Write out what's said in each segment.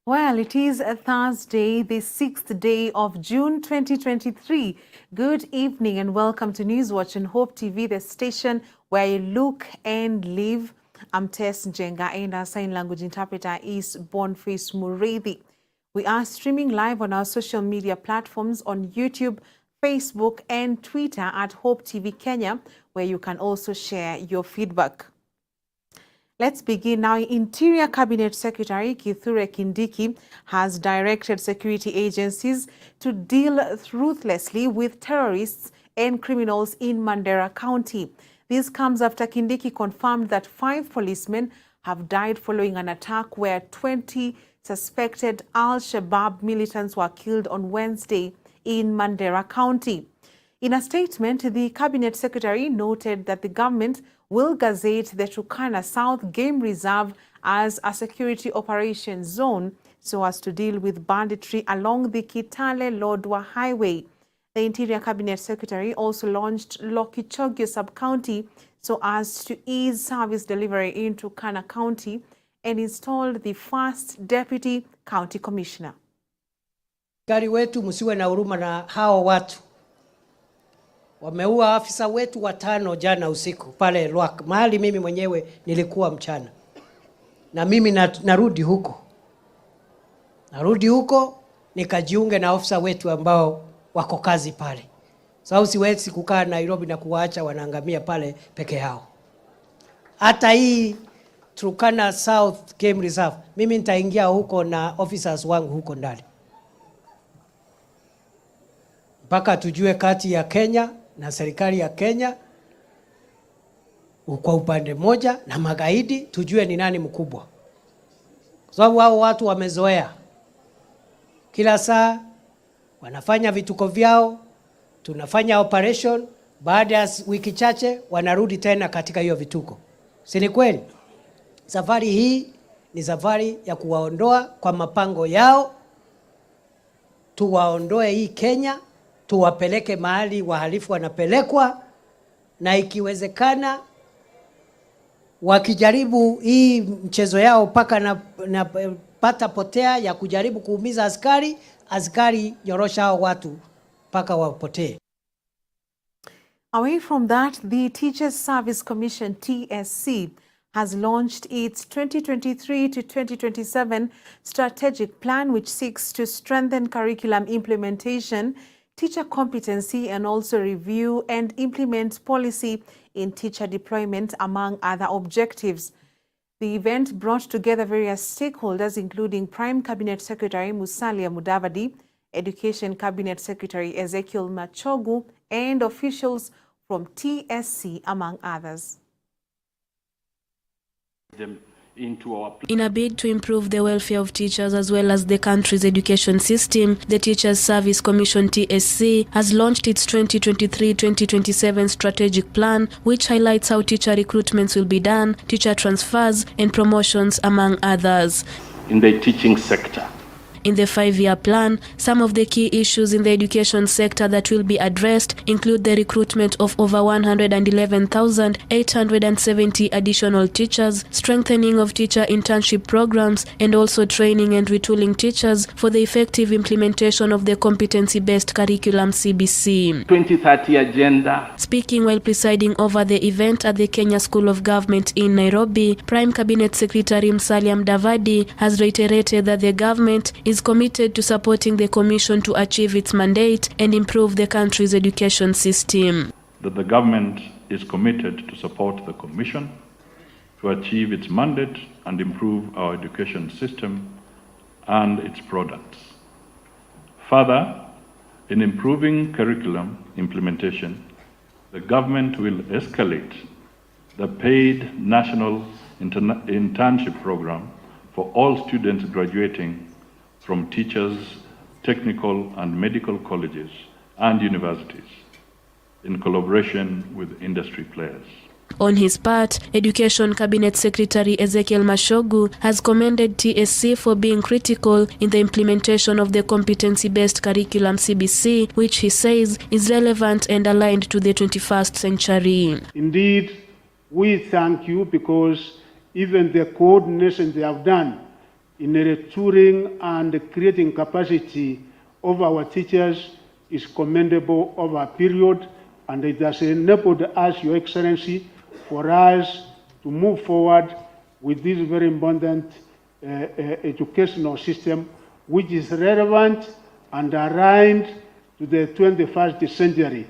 Well, it is a Thursday, the 6th day of June 2023. Good evening and welcome to Newswatch on Hope TV, the station where you look and live. I'm Tess Njenga and our sign language interpreter is Boniface Murithi. We are streaming live on our social media platforms on YouTube, Facebook and Twitter at Hope TV Kenya, where you can also share your feedback. Let's begin now. Interior Cabinet Secretary Kithure Kindiki has directed security agencies to deal ruthlessly with terrorists and criminals in Mandera County. This comes after Kindiki confirmed that 5 policemen have died following an attack where 20 suspected Al-Shabaab militants were killed on Wednesday in Mandera County. In a statement, the Cabinet Secretary noted that the government will gazette the Turkana South Game Reserve as a security operations zone so as to deal with banditry along the Kitale-Lodwar Highway. The Interior Cabinet Secretary also launched Lokichogio Sub-County so as to ease service delivery in Turkana County and installed the first Deputy County Commissioner. Gari wetu msiwe na huruma na hao watu. Wameua afisa wetu 5 jana usiku pale Lwak, mahali mimi mwenyewe nilikuwa mchana. Na mimi narudi huko. Narudi huko nikajiunge na afisa wetu ambao wako kazi pale. Sababu siwezi kukaa Nairobi na kuwaacha wanaangamia pale peke yao. Hata hii Turkana South Game Reserve, mimi nitaingia huko na officers wangu huko ndani. Mpaka tujue kati ya Kenya na serikali ya Kenya kwa upande moja na magaidi, tujue ni nani mkubwa. Kwa sababu hao watu wamezoea. Kila saa wanafanya vituko vyao, tunafanya operation, baada ya wiki chache wanarudi tena katika hiyo vituko. Si ni kweli? Safari hii ni safari ya kuwaondoa kwa mapango yao. Tuwaondoe hii Kenya, tuwapeleke mahali wahalifu wanapelekwa, na ikiwezekana wakijaribu hii mchezo yao paka na pata potea ya kujaribu kuumiza askari nyorosha hao watu paka wapotee. Away from that, the Teachers Service Commission TSC has launched its 2023 to 2027 strategic plan, which seeks to strengthen curriculum implementation, teacher competency, and also review and implement policy in teacher deployment, among other objectives. The event brought together various stakeholders, including Prime Cabinet Secretary Musalia Mudavadi, Education Cabinet Secretary Ezekiel Machogu, and officials from TSC, among others. In a bid to improve the welfare of teachers as well as the country's education system, the Teachers Service Commission TSC has launched its 2023-2027 strategic plan, which highlights how teacher recruitments will be done, teacher transfers and promotions, among others. In the teaching sector, In the 5-year plan, some of the key issues in the education sector that will be addressed include the recruitment of over 111,870 additional teachers, strengthening of teacher internship programs, and also training and retooling teachers for the effective implementation of the competency-based curriculum CBC. 2030 agenda. Speaking while presiding over the event at the Kenya School of Government in Nairobi, Prime Cabinet Secretary Musalia Mudavadi has reiterated that the government is committed to supporting the Commission to achieve its mandate and improve the country's education system. That the government is committed to support the Commission to achieve its mandate and improve our education system and its products. Further, in improving curriculum implementation, the government will escalate the paid national internship program for all students graduating from teachers, technical and medical colleges and universities in collaboration with industry players. On his part, Education Cabinet Secretary Ezekiel Mashogu has commended TSC for being critical in the implementation of the competency-based curriculum CBC, which he says is relevant and aligned to the 21st century. Indeed, we thank you because even the coordination they have done in retooling and creating capacity of our teachers is commendable over a period, and it has enabled us, Your Excellency, for us to move forward with this very abundant educational system, which is relevant and aligned to the 21st century.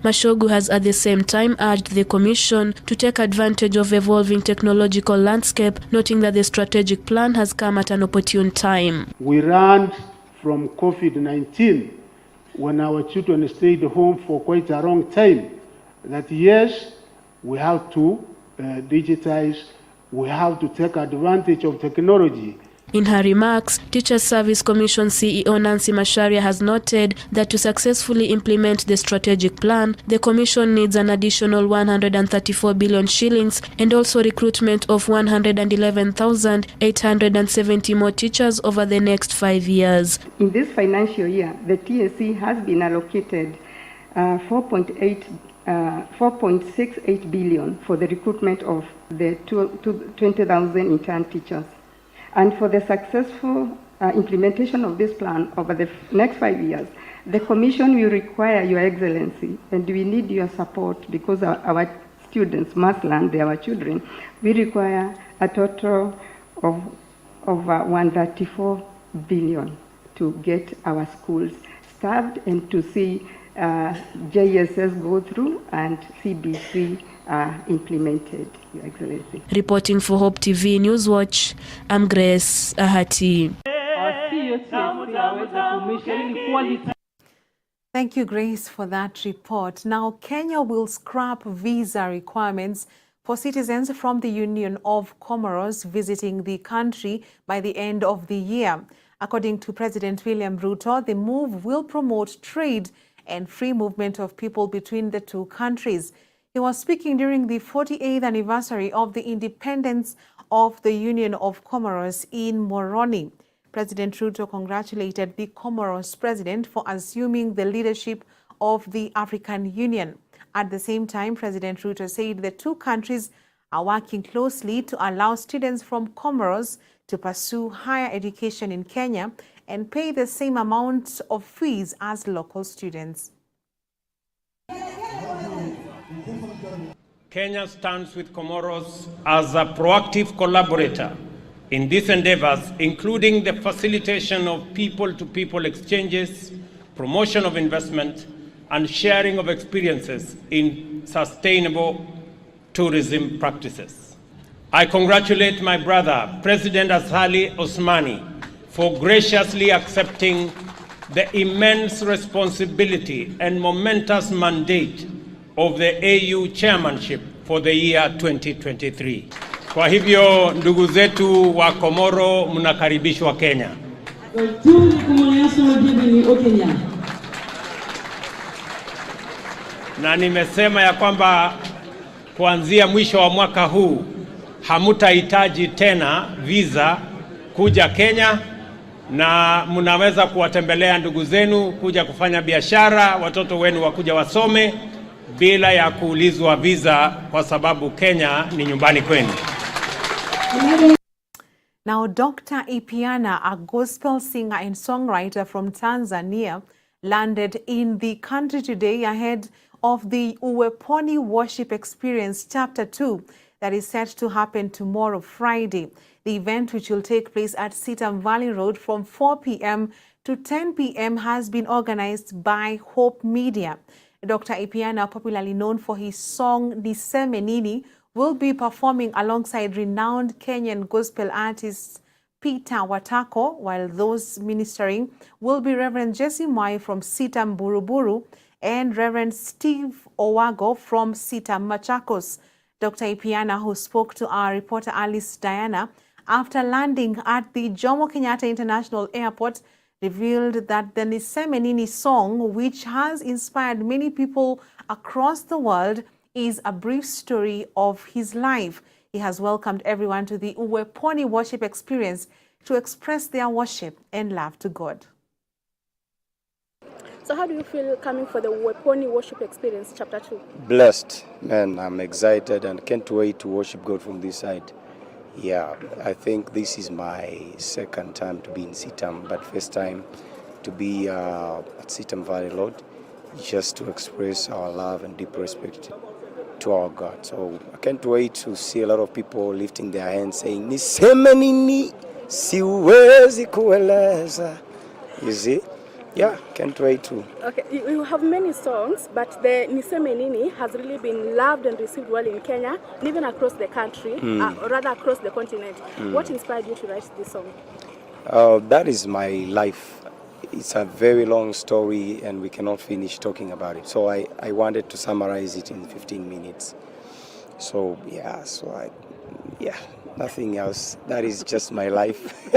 Mashogu has at the same time urged the Commission to take advantage of evolving technological landscape, noting that the strategic plan has come at an opportune time. We ran from COVID-19 when our children stayed home for quite a long time, that yes, we have to digitize, we have to take advantage of technology. In her remarks, Teachers Service Commission CEO Nancy Macharia has noted that to successfully implement the strategic plan, the Commission needs an additional 134 billion shillings and also recruitment of 111,870 more teachers over the next 5 years. In this financial year, the TSC has been allocated 4.68 billion for the recruitment of the 20,000 intern teachers. And for the successful implementation of this plan over the next 5 years, the Commission will require Your Excellency, and we need your support because our students must learn, they are our children. We require a total of 134 billion to get our schools staffed and to see JSS go through and CBC implemented, Your Excellency. Reporting for Hope TV Newswatch, I'm Grace Ahati. Thank you, Grace, for that report. Now, Kenya will scrap visa requirements for citizens from the Union of Comoros visiting the country by the end of the year. According to President William Ruto, the move will promote trade and free movement of people between the two countries. He was speaking during the 48th anniversary of the independence of the Union of Comoros in Moroni. President Ruto congratulated the Comoros president for assuming the leadership of the African Union. At the same time, President Ruto said the two countries are working closely to allow students from Comoros to pursue higher education in Kenya and pay the same amount of fees as local students. Kenya stands with Comoros as a proactive collaborator in these endeavors, including the facilitation of people-to-people exchanges, promotion of investment, and sharing of experiences in sustainable tourism practices. I congratulate my brother, President Azali Osmani, for graciously accepting the immense responsibility and momentous mandate of the AU chairmanship for the year 2023. Kwa hivyo ndugu zetu wa Komoro, mnakaribishwa Kenya. Na nimesema ya kwamba kuanzia mwisho wa mwaka huu hamutahitaji tena visa kuja Kenya, na mnaweza kuwatembelea ndugu zenu, kuja kufanya biashara, watoto wenu wakuja wasome bila ya kuulizwa visa, kwa sababu Kenya ni nyumbani kwenu. Now, Dr. Ipiana, a gospel singer and songwriter from Tanzania, landed in the country today ahead of the Uweponi Worship Experience Chapter 2 that is set to happen tomorrow, Friday. The event, which will take place at Sitam Valley Road from 4 p.m. to 10 p.m., has been organized by Hope Media. Dr. Ipiana, popularly known for his song Nisemenini, will be performing alongside renowned Kenyan gospel artists Peter Watako, while those ministering will be Reverend Jesse Mai from Sitam Buruburu and Reverend Steve Owago from Sitam Machakos. Dr. Ipiana, who spoke to our reporter Alice Diana after landing at the Jomo Kenyatta International Airport, revealed that the Nisemenini song, which has inspired many people across the world, is a brief story of his life. He has welcomed everyone to the Uweponi Worship Experience to express their worship and love to God. So how do you feel coming for the Uweponi Worship Experience Chapter 2? Blessed, man. I'm excited and can't wait to worship God from this side. Yeah, I think this is my second time to be in Sitam, but first time to be at Sitam Valley Road, just to express our love and deep respect to our God. So I can't wait to see a lot of people lifting their hands saying, Nisemenini siwezi kueleza. You see? Yeah, can't wait to. Okay, you have many songs, but the Nisemenini has really been loved and received well in Kenya, and even across the country, or rather across the continent. What inspired you to write this song? That is my life. It's a very long story and we cannot finish talking about it. So I wanted to summarize it in 15 minutes. So yeah, nothing else. That is just my life.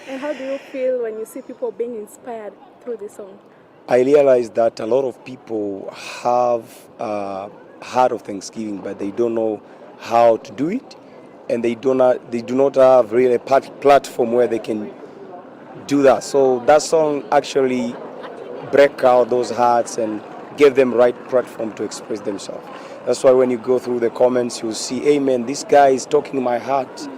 And how do you feel when you see people being inspired through this song? I realized that a lot of people have a heart of thanksgiving, but they don't know how to do it, and they do not have really a platform where they can do that. So that song actually break out those hearts and give them right platform to express themselves. That's why when you go through the comments, you'll see, amen, this guy is talking my heart.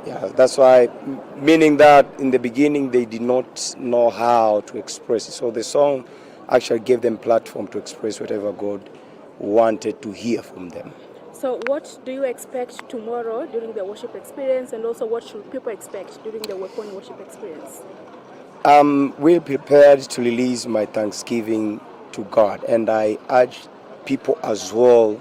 Yeah, that's why, meaning that in the beginning they did not know how to express it. So the song actually gave them platform to express whatever God wanted to hear from them. So what do you expect tomorrow during the worship experience, and also what should people expect during the Uweponi worship experience? We're prepared to release my thanksgiving to God, and I urge people as well,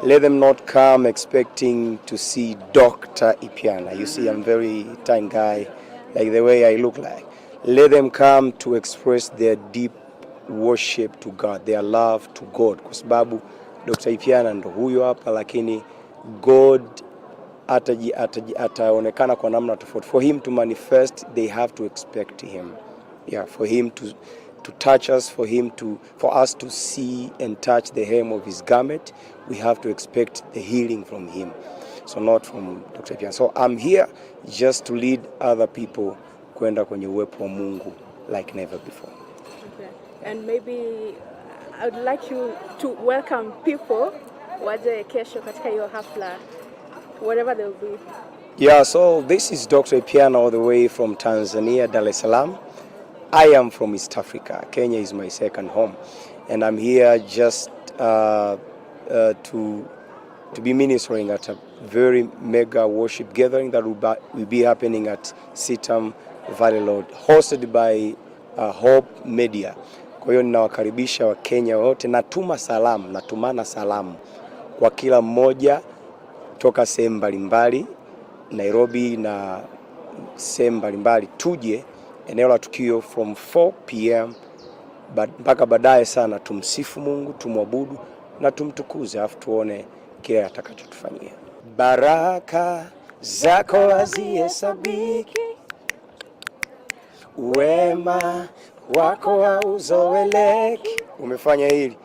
let them not come expecting to see Dr. Ipiana. You see, I'm a very tiny guy, like the way I look like. Let them come to express their deep worship to God, their love to God, kwa sababu Dr. Ipiana ndo huyo hapa, lakini God ataonekana kwa namna tofauti. For him to manifest, they have to expect him. Yeah, for him to touch us, for us to see and touch the hem of his garment, we have to expect the healing from him. So not from Dr. Ipiana. So I'm here just to lead other people kwenda kwenye uwepo wa Mungu like never before. Okay. And maybe I would like you to welcome people waje kesho katika hiyo hafla, wherever they will be. Yeah, so this is Dr. Ipiana all the way from Tanzania, Dar es Salaam. I am from East Africa. Kenya is my second home. And I'm here just to be ministering at a very mega worship gathering that will be happening at Sitam Valley Road, hosted by Hope Media. Kwa hiyo ninawakaribisha Wakenya wote, natumana salamu kwa kila mmoja toka sehemu mbalimbali, Nairobi na sehemu mbalimbali, tuje eneo la tukio from 4 p.m. mpaka baadaye sana, tumsifu Mungu, tumwabudu na tumtukuze, afu tuone kile atakachotufanyia. Baraka zako hazihesabiki, wema wako hauzoeleki. Umefanya hili,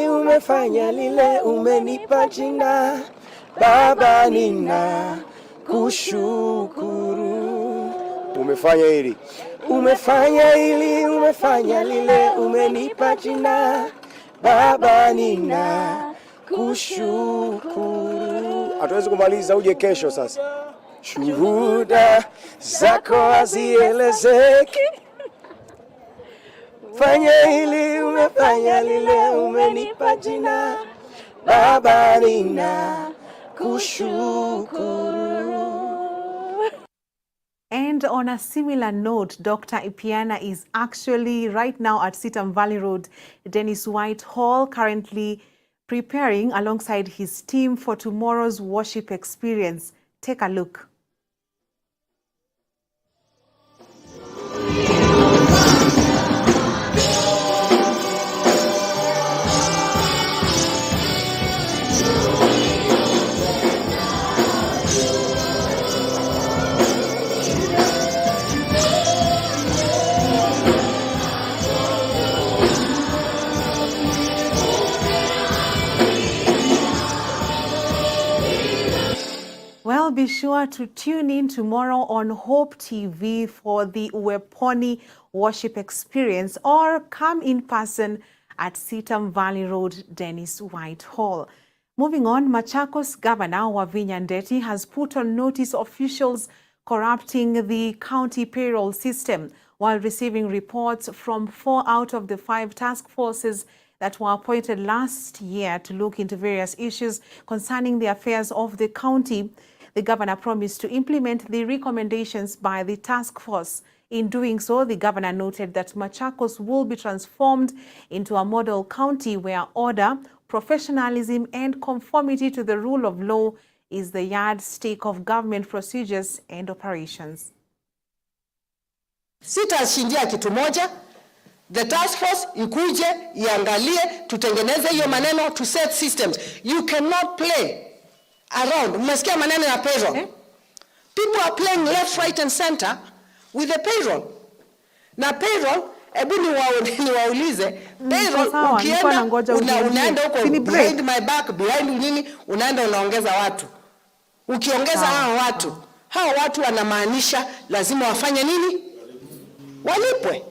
umefanya lile, umenipa jina Baba, nina kushukuru. umefanya hili, umefanya hili, umefanya lile, umenipa jina Baba, nina kushukuru. Hatuwezi kumaliza, uje kesho sasa. Shuhuda zako hazielezeki. Fanya hili, umefanya lile, umenipa jina Baba, nina kushukuru. And on a similar note, Dr. Ipiana is actually right now at Sitam Valley Road, Dennis White Hall, currently preparing alongside his team for tomorrow's worship experience. Take a look. Well, be sure to tune in tomorrow on Hope TV for the Uweponi worship experience, or come in person at Sitam Valley Road, Dennis White Hall. Moving on, Machakos Governor Wavinya Ndeti has put on notice officials corrupting the county payroll system while receiving reports from 4 out of the 5 task forces that were appointed last year to look into various issues concerning the affairs of the county. The governor promised to implement the recommendations by the task force. In doing so, the governor noted that Machakos will be transformed into a model county where order, professionalism, and conformity to the rule of law is the yardstick of government procedures and operations. Sitashindia kitu moja. The task force ikuje, iangalie, tutengeneze hiyo maneno, to set systems. You cannot play around. Umesikia maneno ya payroll. People are playing left, right and center with the payroll. Na payroll, ebu niwaulize, payroll ukienda, unaenda huko behind my back, behind nini, unaenda unaongeza watu. Ukiongeza hao watu wanamaanisha lazima wafanye nini? Walipwe.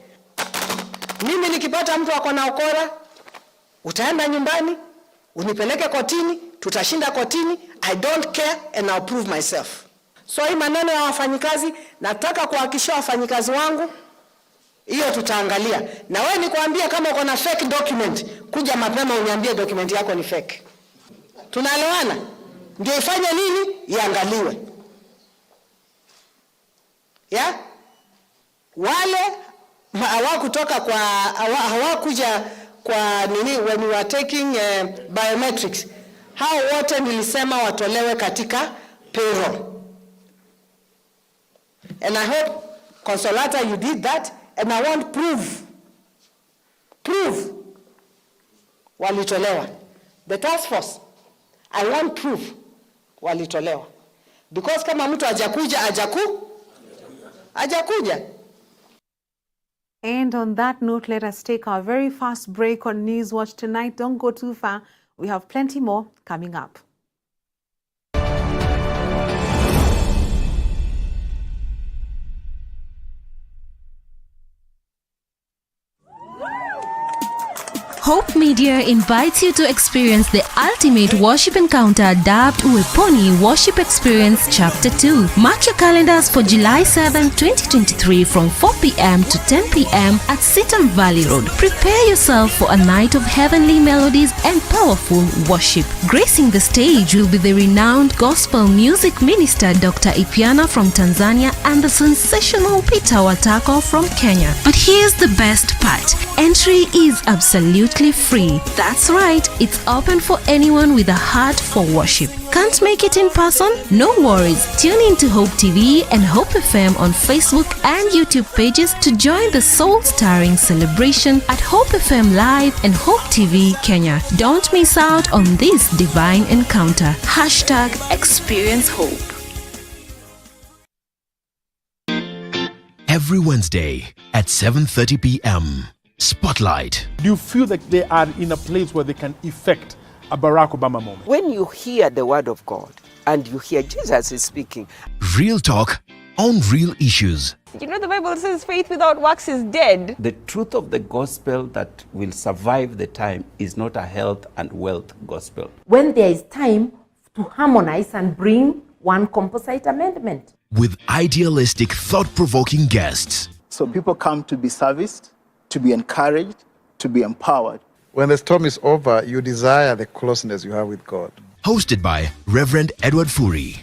Mimi nikipata mtu wako na ukora, utaenda nyumbani, unipeleke kotini, tutashinda kotini. I don't care and I'll prove myself. So hii maneno ya wafanyikazi, nataka kuhakikishia wafanyikazi wangu, hiyo tutaangalia. Na wewe nikwambia kama uko na fake document, kuja mapema uniambie document yako ni fake. Tunaelewana? Ndio ifanye nini? Iangaliwe. Yeah? Wale hawakutoka kwa hawakuja kwa nini when we were taking biometrics. Hao wote nilisema watolewe katika payroll. And I hope, Consolata, you did that, and I want proof. Proof. Walitolewa. The task force, I want proof. Walitolewa. Because kama mtu hajakuja. And on that note, let us take our very fast break on Newswatch tonight. Don't go too far. We have plenty more coming up. Hope Media invites you to experience the ultimate worship encounter dubbed Uweponi Worship Experience Chapter 2. Mark your calendars for July 7, 2023 from 4 p.m. to 10 p.m. at Sitam Valley Road. Prepare yourself for a night of heavenly melodies and powerful worship. Gracing the stage will be the renowned gospel music minister Dr. Ipiana from Tanzania and the sensational Peter Watako from Kenya. But here's the best part. Entry is absolutely free. That's right, it's open for anyone with a heart for worship. Can't make it in person? No worries. Tune in to Hope TV and Hope FM on Facebook and YouTube pages to join the soul-stirring celebration at Hope FM Live and Hope TV Kenya. Don't miss out on this divine encounter. #Experience Hope. Every Wednesday at 7:30 p.m. Spotlight. Do you feel that they are in a place where they can effect a Barack Obama moment? When you hear the word of God and you hear Jesus is speaking. Real talk on real issues. You know, the Bible says faith without works is dead. The truth of the gospel that will survive the time is not a health and wealth gospel. When there is time to harmonize and bring one composite amendment. With idealistic, thought-provoking guests. So people come to be serviced, to be encouraged, to be empowered. When the storm is over, you desire the closeness you have with God. Hosted by Reverend Edward Furi.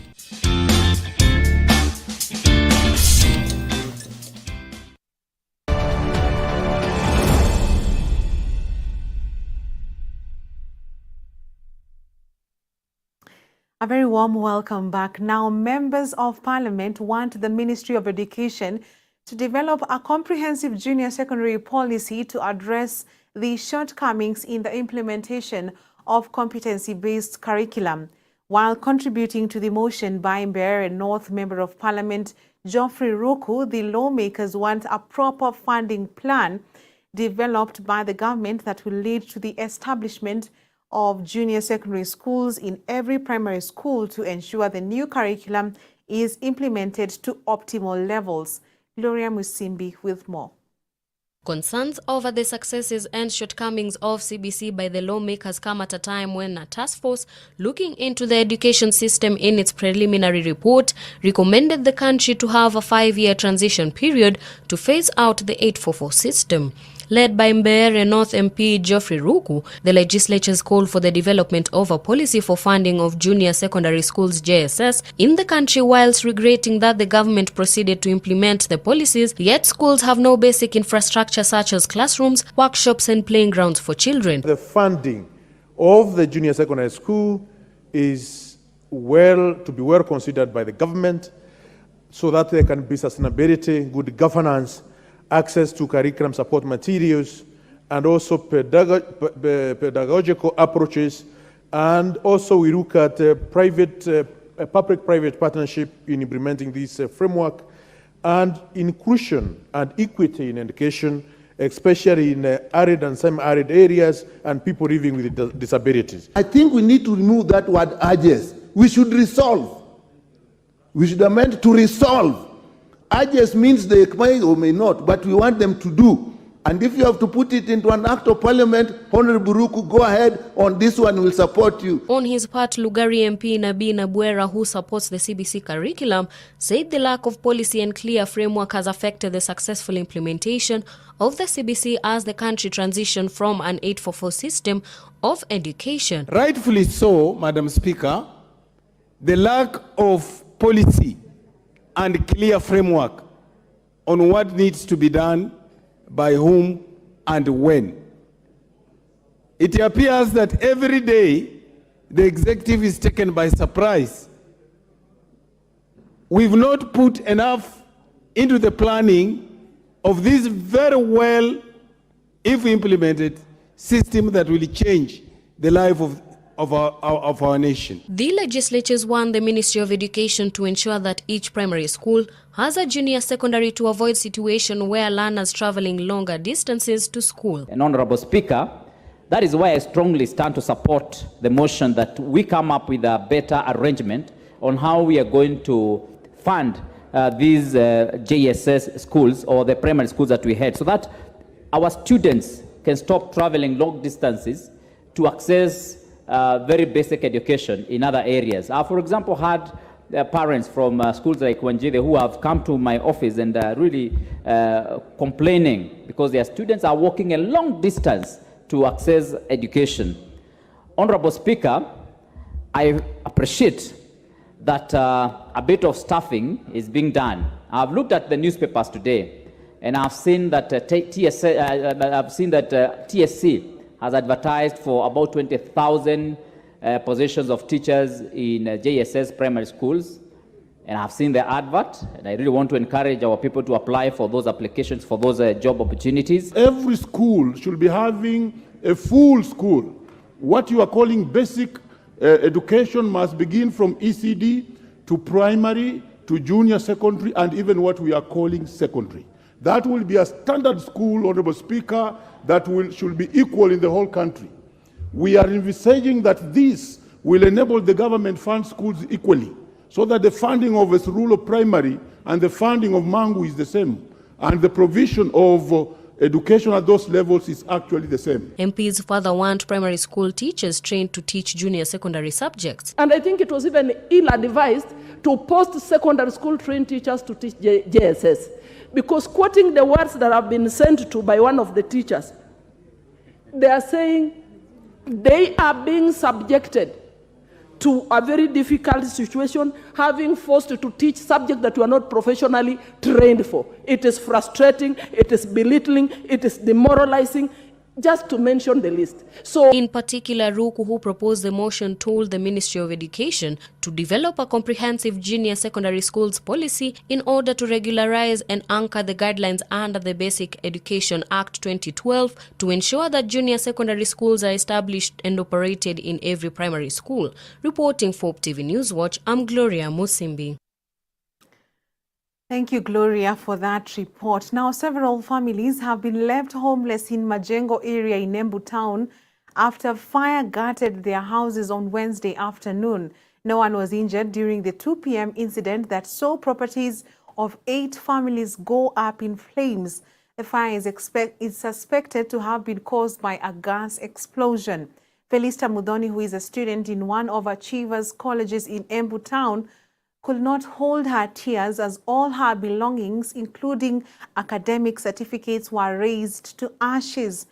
A very warm welcome back. Now, members of Parliament want the Ministry of Education to develop a comprehensive junior secondary policy to address the shortcomings in the implementation of competency-based curriculum. While contributing to the motion by Mbeere North Member of Parliament Geoffrey Ruku, the lawmakers want a proper funding plan developed by the government that will lead to the establishment of junior secondary schools in every primary school to ensure the new curriculum is implemented to optimal levels. Gloria Musimbi with more. Concerns over the successes and shortcomings of CBC by the lawmakers come at a time when a task force looking into the education system in its preliminary report recommended the country to have a 5-year transition period to phase out the 844 system. Led by Mbeere North MP Geoffrey Ruku, the legislature's called for the development of a policy for funding of junior secondary schools JSS in the country, whilst regretting that the government proceeded to implement the policies, yet schools have no basic infrastructure such as classrooms, workshops and playing grounds for children. The funding of the junior secondary school is to be well considered by the government so that there can be sustainability, good governance, access to curriculum support materials, and also pedagogical approaches. And also we look at public-private partnership in implementing this framework, and inclusion and equity in education, especially in arid and semi-arid areas and people living with disabilities. I think we need to remove that word urges. We should resolve. We should amend to resolve. Urges means they may or may not, but we want them to do. And if you have to put it into an act of parliament, Honorable Ruku, go ahead on this one, will support you. On his part, Lugari MP Nabi Nabwera, who supports the CBC curriculum, said the lack of policy and clear framework has affected the successful implementation of the CBC as the country transitioned from an 844 system of education. Rightfully so, Madam Speaker, the lack of policy and clear framework on what needs to be done by whom and when. It appears that every day the executive is taken by surprise. We've not put enough into the planning of this very well, if implemented, system that will change the life of our nation. The legislatures want the Ministry of Education to ensure that each primary school has a junior secondary to avoid situation where learners traveling longer distances to school. And Honorable Speaker, that is why I strongly stand to support the motion that we come up with a better arrangement on how we are going to fund these JSS schools or the primary schools that we had, so that our students can stop traveling long distances to access very basic education in other areas. I, for example, had parents from schools like Wanjide who have come to my office and really complaining because their students are walking a long distance to access education. Honorable Speaker, I appreciate that a bit of staffing is being done. I've looked at the newspapers today and I've seen that TSC has advertised for about 20,000 positions of teachers in JSS primary schools. And I've seen the advert, and I really want to encourage our people to apply for those applications, for those job opportunities. Every school should be having a full school. What you are calling basic education must begin from ECD to primary to junior secondary and even what we are calling secondary. That will be a standard school, Honorable Speaker, that should be equal in the whole country. We are envisaging that this will enable the government fund schools equally, so that the funding of a rural primary and the funding of Mangu is the same. And the provision of education at those levels is actually the same. MPs further want primary school teachers trained to teach junior secondary subjects. And I think it was even ill-advised to post secondary school trained teachers to teach JSS. Because quoting the words that have been sent to by one of the teachers, they are saying they are being subjected to a very difficult situation, having forced to teach subjects that you are not professionally trained for. It is frustrating, it is belittling, it is demoralizing, just to mention the list. So, in particular, Ruku, who proposed the motion, told the Ministry of Education to develop a comprehensive junior secondary schools policy in order to regularize and anchor the guidelines under the Basic Education Act 2012 to ensure that junior secondary schools are established and operated in every primary school. Reporting for TV Newswatch, I'm Gloria Musimbi. Thank you, Gloria, for that report. Now, several families have been left homeless in Majengo area in Embu town after fire gutted their houses on Wednesday afternoon. No one was injured during the 2 p.m. incident that saw properties of 8 families go up in flames. The fire is suspected to have been caused by a gas explosion. Felista Mudhoni, who is a student in one of Achievers colleges in Embu town, could not hold her tears as all her belongings, including academic certificates, were razed to ashes.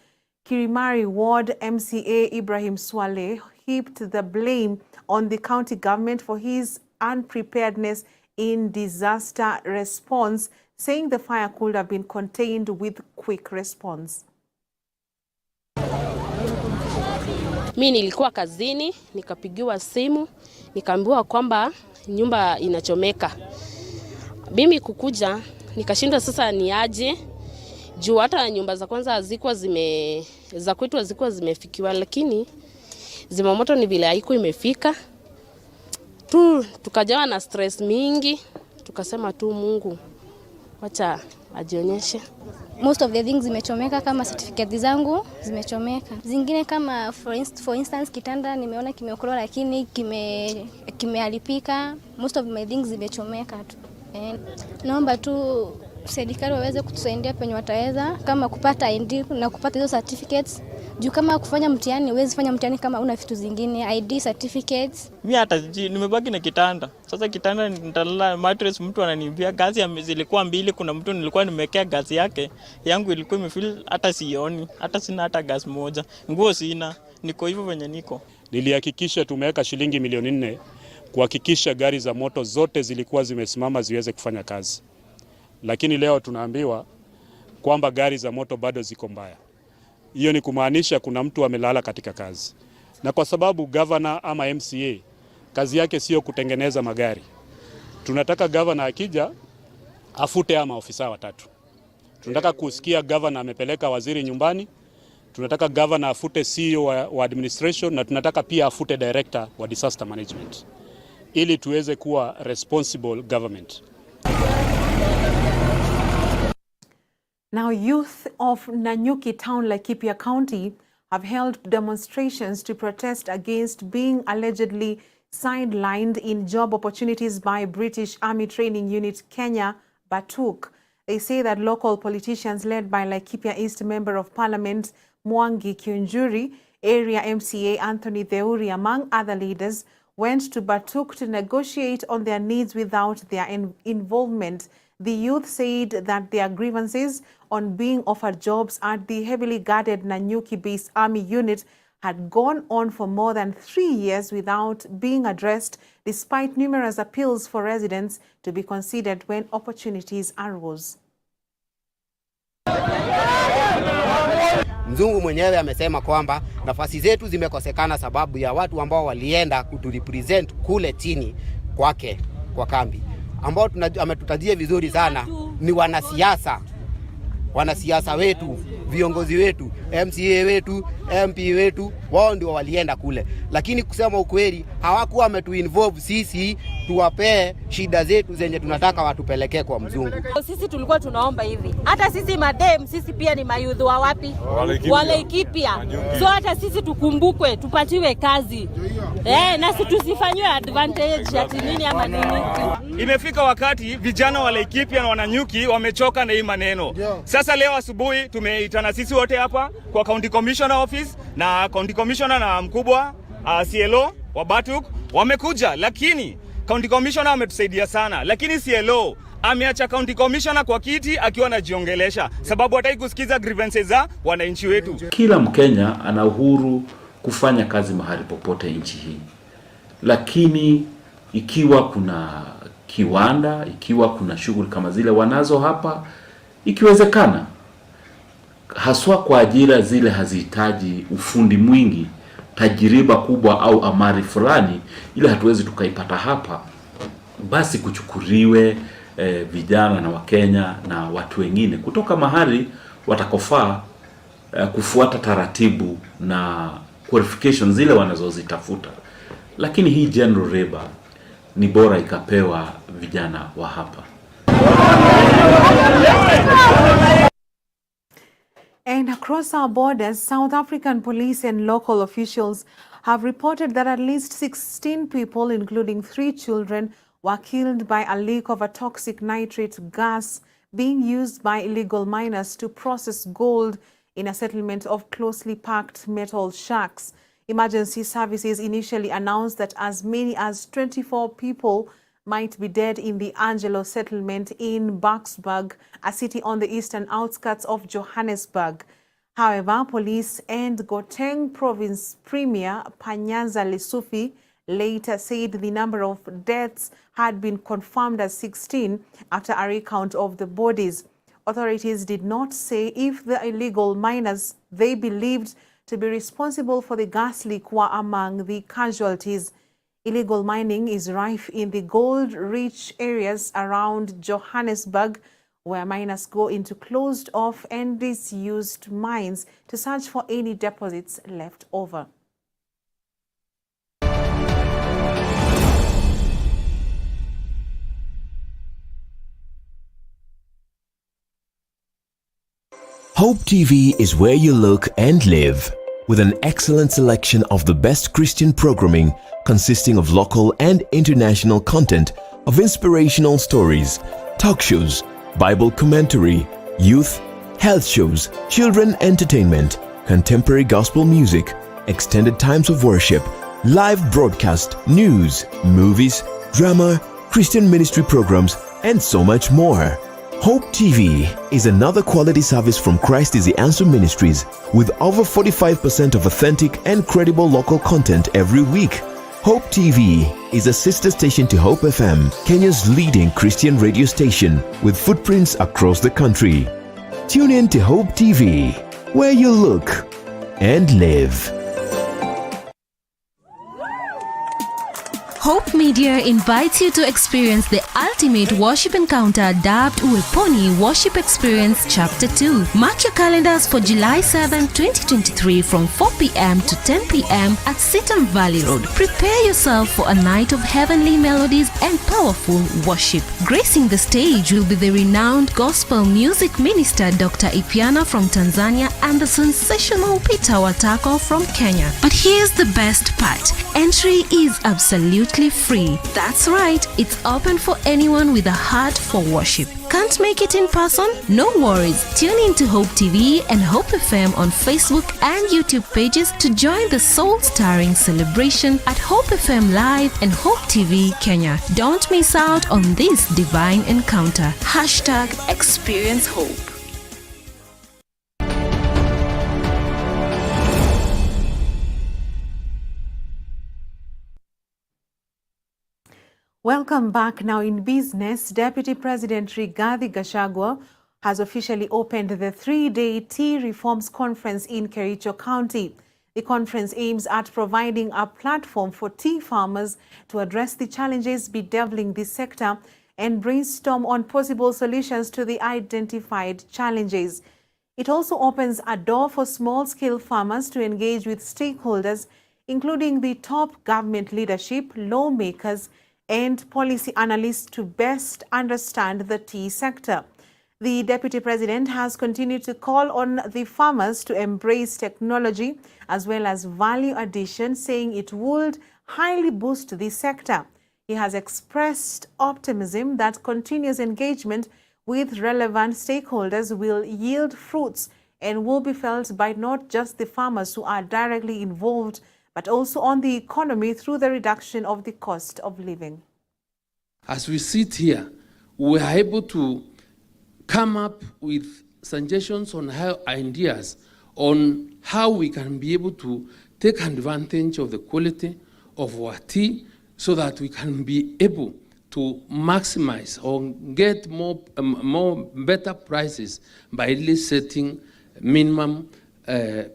Kirimari Ward MCA Ibrahim Swale heaped the blame on the county government for his unpreparedness in disaster response, saying the fire could have been contained with quick response. Mimi nilikuwa kazini, nikapigiwa simu, nikaambiwa kwamba nyumba inachomeka. Mimi kukuja, nikashinda sasa ni aje. Juu hata nyumba za kwanza za kwetu hazikuwa zimefikiwa, lakini zimamoto ni vile haiko imefika. Tukajawa na stress mingi, tukasema tu Mungu wacha ajionyeshe. Most of the things zimechomeka, kama certificate zangu zimechomeka. Zingine kama for instance kitanda nimeona kimeokolewa lakini kimeharibika. Most of my things zimechomeka tu. Naomba tu serikali waweze kutusaidia penye wataweza, kama kupata ID na kupata hizo certificates. Juu kama kufanya mtihani, huwezi fanya mtihani kama una vitu zingine, ID certificates. Mimi hata nimebaki na kitanda. Sasa kitanda nitalala mattress, mtu ananiambia gazi zilikuwa 2, kuna mtu nilikuwa nimewekea gazi yake. Yangu ilikuwa imefill hata sioni, hata sina hata gazi moja. Nguo sina, niko hivyo venye niko. Nilihakikisha tumeweka shilingi milioni 4 kuhakikisha gari za moto zote zilikuwa zimesimama ziweze kufanya kazi. Lakini leo tunaambiwa kwamba gari za moto bado ziko mbaya. Hiyo ni kumaanisha kuna mtu amelala katika kazi. Na kwa sababu governor ama MCA kazi yake sio kutengeneza magari, tunataka governor akija afute ama ofisa watatu. Tunataka kusikia governor amepeleka waziri nyumbani, tunataka governor afute CEO wa administration, na tunataka pia afute director wa disaster management, ili tuweze kuwa responsible government. Now, youth of Nanyuki town, Laikipia County, have held demonstrations to protest against being allegedly sidelined in job opportunities by British Army Training Unit Kenya, Batuk. They say that local politicians led by Laikipia East Member of Parliament Mwangi Kiunjuri, area MCA Anthony Theuri, among other leaders, went to Batuk to negotiate on their needs without their involvement. The youth said that their grievances on being offered jobs at the heavily guarded Nanyuki-based Army unit had gone on for more than 3 years without being addressed, despite numerous appeals for residents to be considered when opportunities arose. Mzungu mwenyewe amesema kwamba nafasi zetu zimekosekana sababu ya watu ambao walienda kuturepresent kule chini kwake kwa kambi. Ambao ametutajia vizuri sana ni wanasiasa wetu, viongozi wetu, MCA wetu, MP wetu, wao ndio walienda kule. Lakini kusema ukweli hawakuwa wametuinvolve sisi tuwapee shida zetu zenye tunataka watupelekee kwa mzungu. Sisi tulikuwa tunaomba hivi, hata sisi madem, sisi pia ni mayudhu wa wapi? Walaikipia. So hata sisi tukumbukwe, tupatiwe kazi. Na tusifanywe advantage ati nini ama nini. Imefika wakati vijana wa Laikipia na Wananyuki wamechoka na hii maneno. Sasa leo asubuhi tumeitana sisi wote hapa kwa County Commissioner Office na County Commissioner na mkubwa CLO wa Batuk wamekuja, lakini County Commissioner ametusaidia sana, lakini CLO ameacha County Commissioner kwa kiti akiwa anajiongelesha sababu hataki kusikiza grievances za wananchi wetu. Kila Mkenya ana uhuru kufanya kazi mahali popote nchi hii. Lakini ikiwa kuna kiwanda, ikiwa kuna shughuli kama zile wanazo hapa, ikiwezekana haswa kwa ajira zile hazihitaji ufundi mwingi, tajiriba kubwa au amari fulani, ile hatuwezi tukaipata hapa, basi kuchukuriwe vijana na Wakenya na watu wengine kutoka mahali watakofaa kufuata taratibu na qualifications zile wanazozitafuta. Lakini hii general labor ni bora ikapewa vijana wa hapa. And across our borders, South African police and local officials have reported that at least 16 people, including 3 children, were killed by a leak of a toxic nitrate gas being used by illegal miners to process gold in a settlement of closely packed metal shacks. Emergency services initially announced that as many as 24 people might be dead in the Angelo settlement in Boksburg, a city on the eastern outskirts of Johannesburg. However, police and Gauteng province premier Panyaza Lesufi later said the number of deaths had been confirmed as 16 after a recount of the bodies. Authorities did not say if the illegal miners they believed to be responsible for the gas leak were among the casualties. Illegal mining is rife in the gold-rich areas around Johannesburg, where miners go into closed-off and disused mines to search for any deposits left over. Hope TV is where you look and live, with an excellent selection of the best Christian programming consisting of local and international content of inspirational stories, talk shows, Bible commentary, youth, health shows, children entertainment, contemporary gospel music, extended times of worship, live broadcast, news, movies, drama, Christian ministry programs, and so much more. Hope TV is another quality service from Christ is the Answer Ministries with over 45% of authentic and credible local content every week. Hope TV is a sister station to Hope FM, Kenya's leading Christian radio station with footprints across the country. Tune in to Hope TV, where you look and live. Hope Media invites you to experience the ultimate worship encounter dubbed Uweponi Worship Experience Chapter 2. Mark your calendars for July 7, 2023 from 4 p.m. to 10 p.m. at Sitam Valley Road. Prepare yourself for a night of heavenly melodies and powerful worship. Gracing the stage will be the renowned gospel music minister Dr. Ipiana from Tanzania and the sensational Peter Watako from Kenya. But here's the best part. Entry is absolutely free. That's right, it's open for anyone with a heart for worship. Can't make it in person? No worries. Tune in to Hope TV and Hope FM on Facebook and YouTube pages to join the soul-stirring celebration at Hope FM Live and Hope TV Kenya. Don't miss out on this divine encounter. #Experience Hope. Welcome back. Now in business, Deputy President Rigathi Gachagua has officially opened the 3-day tea reforms conference in Kericho County. The conference aims at providing a platform for tea farmers to address the challenges bedeviling the sector and brainstorm on possible solutions to the identified challenges. It also opens a door for small-scale farmers to engage with stakeholders, including the top government leadership, lawmakers, and policy analysts to best understand the tea sector. The Deputy President has continued to call on the farmers to embrace technology as well as value addition, saying it would highly boost the sector. He has expressed optimism that continuous engagement with relevant stakeholders will yield fruits and will be felt by not just the farmers who are directly involved, but also on the economy through the reduction of the cost of living. As we sit here, we are able to come up with suggestions on how ideas on how we can be able to take advantage of the quality of our tea so that we can be able to maximize or get better prices by really setting minimum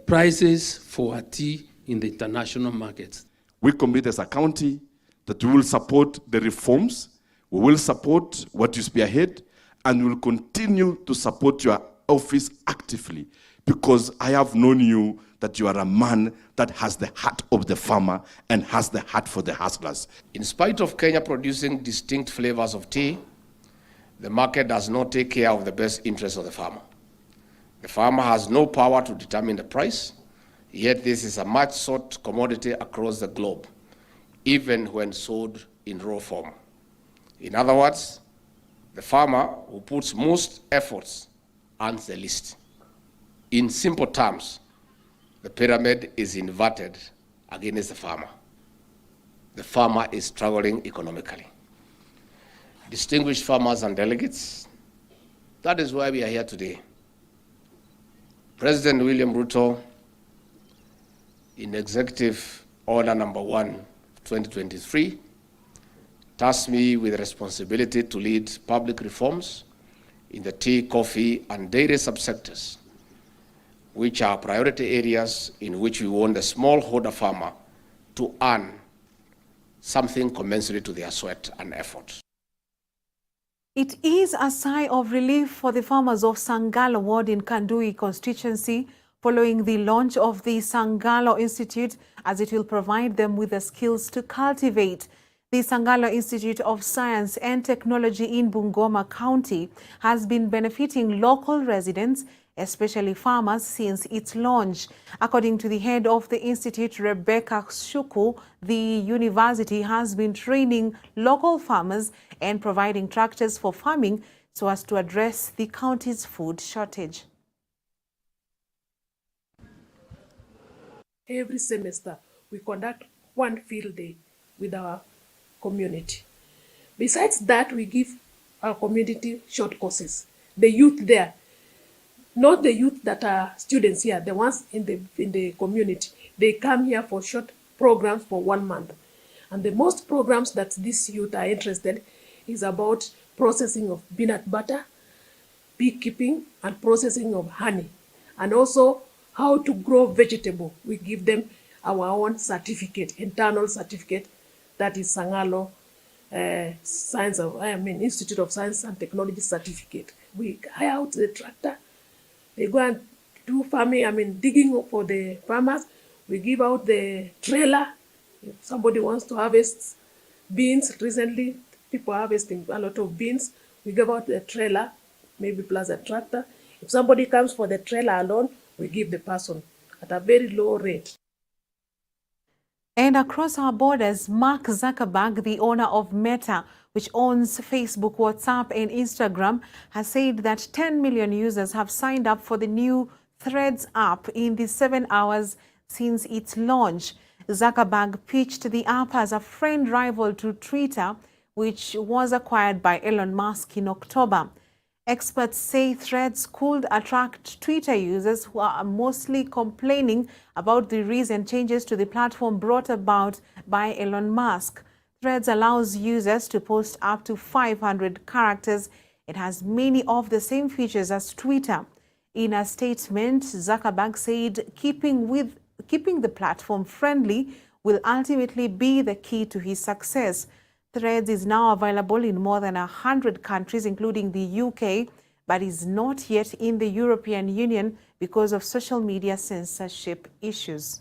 prices for our tea in the international markets. We commit as a county that we will support the reforms, we will support what you spearhead, and we will continue to support your office actively, because I have known you that you are a man that has the heart of the farmer and has the heart for the hustlers. In spite of Kenya producing distinct flavors of tea, the market does not take care of the best interests of the farmer. The farmer has no power to determine the price, yet this is a much sought commodity across the globe, even when sold in raw form. In other words, the farmer who puts most efforts earns the least. In simple terms, the pyramid is inverted against the farmer. The farmer is struggling economically. Distinguished farmers and delegates, that is why we are here today. President William Ruto, in Executive Order Number 1, 2023, tasked me with the responsibility to lead public reforms in the tea, coffee, and dairy subsectors, which are priority areas in which we want the smallholder farmer to earn something commensurate to their sweat and effort. It is a sigh of relief for the farmers of Sangalo ward in Kandui constituency following the launch of the Sangalo Institute, as it will provide them with the skills to cultivate. The Sangalo Institute of Science and Technology in Bungoma County has been benefiting local residents, especially farmers, since its launch. According to the head of the institute, Rebecca Shuku, the university has been training local farmers and providing tractors for farming so as to address the county's food shortage. Every semester, we conduct one field day with our community. Besides that, we give our community short courses. The youth there, not the youth that are students here, the ones in the community, they come here for short programs for 1 month. And the most programs that these youth are interested is about processing of peanut butter, beekeeping, and processing of honey, and also how to grow vegetable. We give them our own certificate, internal certificate, that is Sangalo Institute of Science and Technology certificate. We hire out the tractor. They go and do farming, digging for the farmers. We give out the trailer. If somebody wants to harvest beans, recently people are harvesting a lot of beans. We give out the trailer, maybe plus a tractor. If somebody comes for the trailer alone, we give the person at a very low rate. And across our borders, Mark Zuckerberg, the owner of Meta, which owns Facebook, WhatsApp, and Instagram, has said that 10 million users have signed up for the new Threads app in the 7 hours since its launch. Zuckerberg pitched the app as a friend rival to Twitter, which was acquired by Elon Musk in October. Experts say Threads could attract Twitter users who are mostly complaining about the recent changes to the platform brought about by Elon Musk. Threads allows users to post up to 500 characters. It has many of the same features as Twitter. In a statement, Zuckerberg said keeping the platform friendly will ultimately be the key to his success. Threads is now available in more than 100 countries, including the UK, but is not yet in the European Union because of social media censorship issues.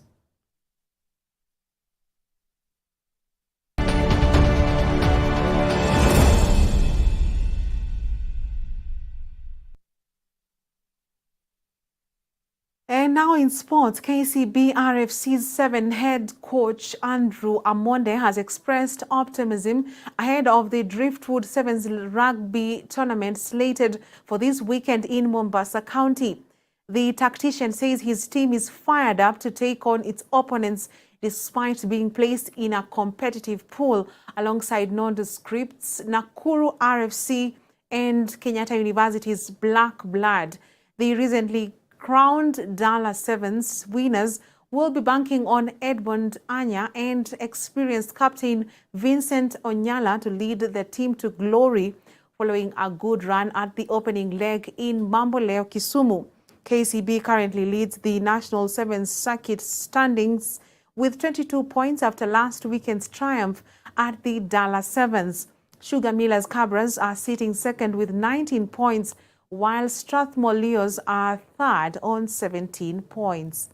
And now in sports, KCB RFC's 7 head coach Andrew Amonde has expressed optimism ahead of the Driftwood Sevens rugby tournament slated for this weekend in Mombasa County. The tactician says his team is fired up to take on its opponents despite being placed in a competitive pool alongside nondescripts Nakuru RFC and Kenyatta University's Black Blood. The recently crowned Dallas Sevens winners will be banking on Edmund Anya and experienced captain Vincent Onyala to lead the team to glory following a good run at the opening leg in Mamboleo, Kisumu. KCB currently leads the National Sevens Circuit standings with 22 points after last weekend's triumph at the Dallas Sevens. Sugar Millers Cabras are sitting second with 19 points, while Strathmore Leos are third on 17 points.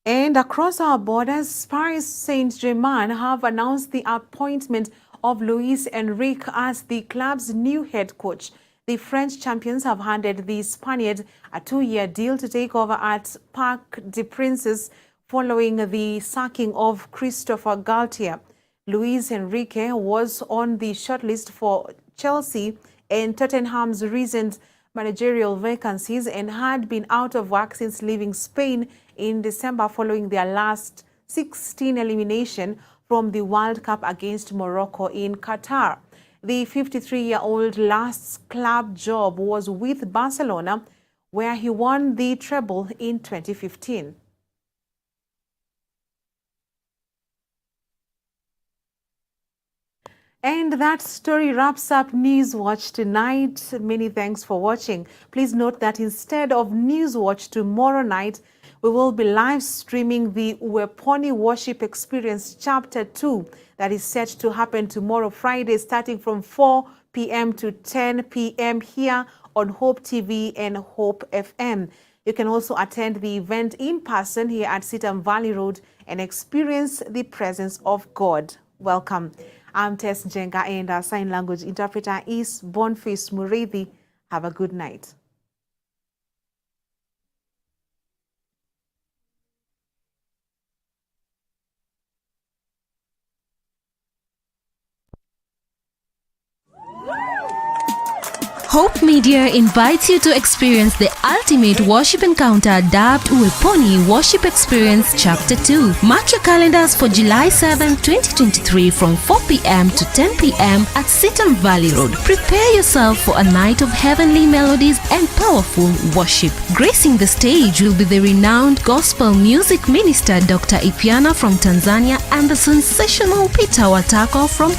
And across our borders, Paris Saint-Germain have announced the appointment of Luis Enrique as the club's new head coach. The French champions have handed the Spaniard a 2-year deal to take over at Parc des Princes following the sacking of Christopher Galtier. Luis Enrique was on the shortlist for Chelsea and Tottenham's recent managerial vacancies and had been out of work since leaving Spain in December following their last 16 elimination from the World Cup against Morocco in Qatar. The 53-year-old last club job was with Barcelona, where he won the treble in 2015. And that story wraps up Newswatch tonight. Many thanks for watching. Please note that instead of Newswatch tomorrow night, we will be live streaming the Uweponi Worship Experience Chapter 2 that is set to happen tomorrow, Friday, starting from 4 p.m. to 10 p.m. here on Hope TV and Hope FM. You can also attend the event in person here at Sitam Valley Road and experience the presence of God. Welcome. I'm Tess Njenga and our sign language interpreter is Boniface Mureithi. Have a good night. Hope Media invites you to experience the ultimate worship encounter dubbed Uweponi Worship Experience Chapter 2. Mark your calendars for July 7, 2023 from 4 p.m. to 10 p.m. at Sitam Valley Road. Prepare yourself for a night of heavenly melodies and powerful worship. Gracing the stage will be the renowned gospel music minister Dr. Ipiana from Tanzania and the sensational Peter Watako from